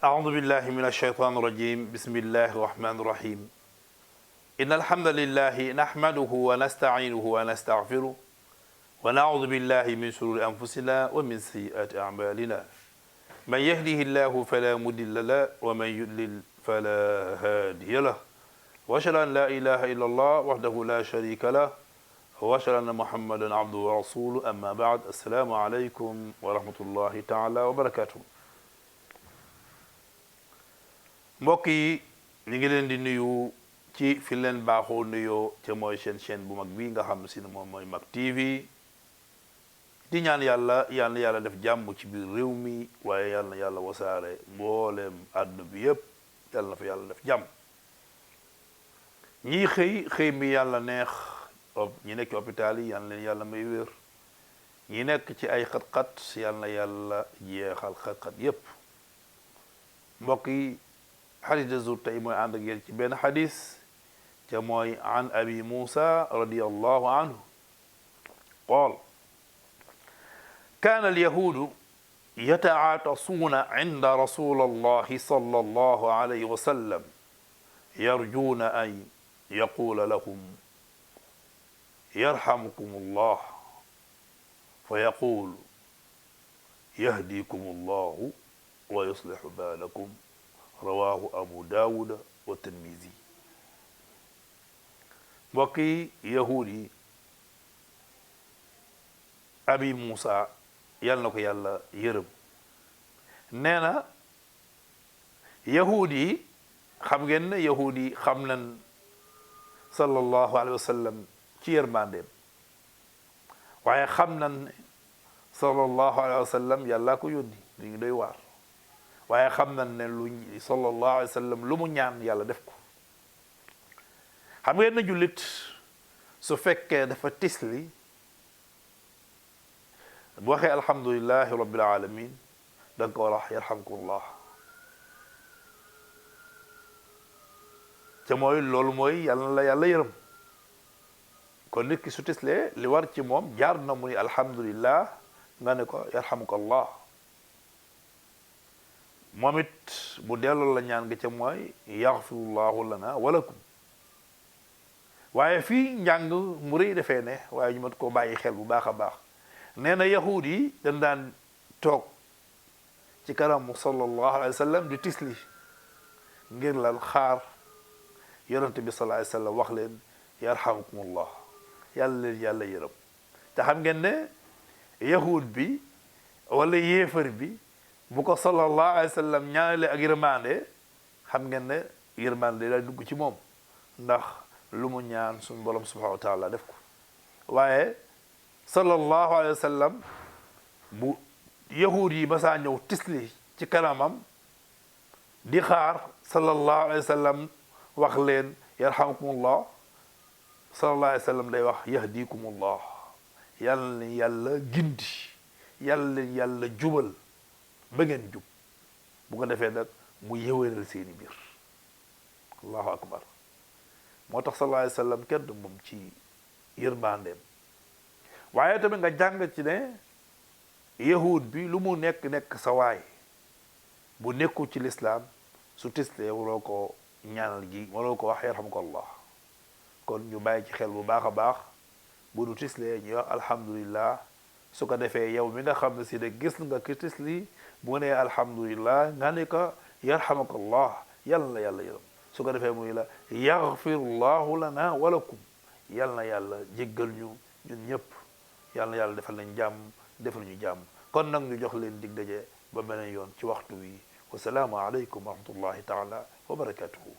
أعوذ بالله من الشيطان الرجيم بسم الله الرحمن الرحيم إن الحمد لله نحمده ونستعينه ونستغفره ونعوذ بالله من شرور أنفسنا ومن سيئات أعمالنا من يهده الله فلا مضل له ومن يضلل فلا هادي له وأشهد أن لا إله إلا الله وحده لا شريك له وأشهد أن محمدا عبده ورسوله أما بعد السلام عليكم ورحمة الله تعالى وبركاته. mbokk yi ñu ngi leen di nuyu ci fi leen baaxoo nuyoo te mooy seen chaîne bu mag bi nga xam si ne moom mooy Mak TV di ñaan yàlla def jàmm ci biir réew mi waaye yàlla na yàlla wasaare mbooleem àdduna bi yépp yàlla na fa yàlla def jàmm ñii xëy mi yàlla neex ñi nekk ci hôpital yi yàlla leen yàlla may wér ñi nekk ci ay xat-xat yàlla na yàlla jeexal xat-xat yépp. mbokk yi حديث زور تيمو عندك يلتي بين حديث كموي عن أبي موسى رضي الله عنه قال كان اليهود يتعاطسون عند رسول الله صلى الله عليه وسلم يرجون أن يقول لهم يرحمكم الله فيقول يهديكم الله ويصلح بالكم رواه أبو داود والترمذي. بقي يهودي أبي موسى يالنكو يالا يرم نينا يهودي خمجن يهودي خملن صلى الله عليه وسلم كير ماندم وعي خمنن صلى الله عليه وسلم يالا كو يودي لي دوي وار waaye xam nañ ne lu sallallahu alayhi wa sallam lu mu ñaan yàlla def ko. xam ngeen na jullit su fekkee dafa tisli bu waxee alhamdulillahi rabbil alamin da nga ko wax yarhamkumullah te mooy loolu mooy yàlla la yàlla yërëm kon nit ki su tislee li war ci moom jaar na mu ni alhamdulillah nga ne ko yarhamukallah moom it bu delloo la ñaan nga ca mooy yaxfirullahu lana walakum waaye fii njàng mu rëy defee ne waaye ñu mat koo bàyyi xel bu baax a baax nee na yahuud yi dañ daan toog ci kanamu sallallahu alayhi wa sallam di tisli ngir lal xaar yonente bi sallallahu alayhi wa sallam wax leen yarhamukumullah yàlla leen yàlla yërëm te xam ngeen ne yahuud bi wala yéefar bi bu ko sallallahu alayhi wa sallam ñaanale ak yërmande xam ngeen ne yërmande day dugg ci moom ndax lu mu ñaan suñu borom subhanahu wa taala def ko waaye sallallahu alayhi wa sallam bu yahuud yi ba saa ñëw tisli ci kanamam di xaar sallallahu alayhi wa sallam wax leen yarhamukumullah sallallahu alayhi wa sallam day wax yahdikumullah yàlla leen yàlla gindi yàlla leen yàlla jubal ba ngeen jub bu ko defee nag mu yëwénal seeni biir allahu akbar moo tax sallallahu alayhi wa sallam kenn du moom ci yërmandeem waaye tamit nga jàng ci ne yahud bi lu mu nekk sa waay bu nekkul ci lislaam su tislee waroo ko ñaanal ji waroo ko wax yarhamukallah kon ñu bàyyi ci xel bu baax a baax bu du tislee ñu wax alhamdulillah su ko defee yow mi nga xam ne si de gis nga ki tisli bu nee alhamdulillah nga ne ko yarhamakallah yàlla na yàlla yërëm su ko defee muy la yaxfirullahu lana walakum yàlla na yàlla jéggal ñu ñun ñëpp yàlla na yàlla defal nañ jàmm defal ñu jàmm kon nag ñu jox leen dig daje ba beneen yoon ci waxtu wi wasalaamu aleykum wa rahmatullahi taala wa barakatuhu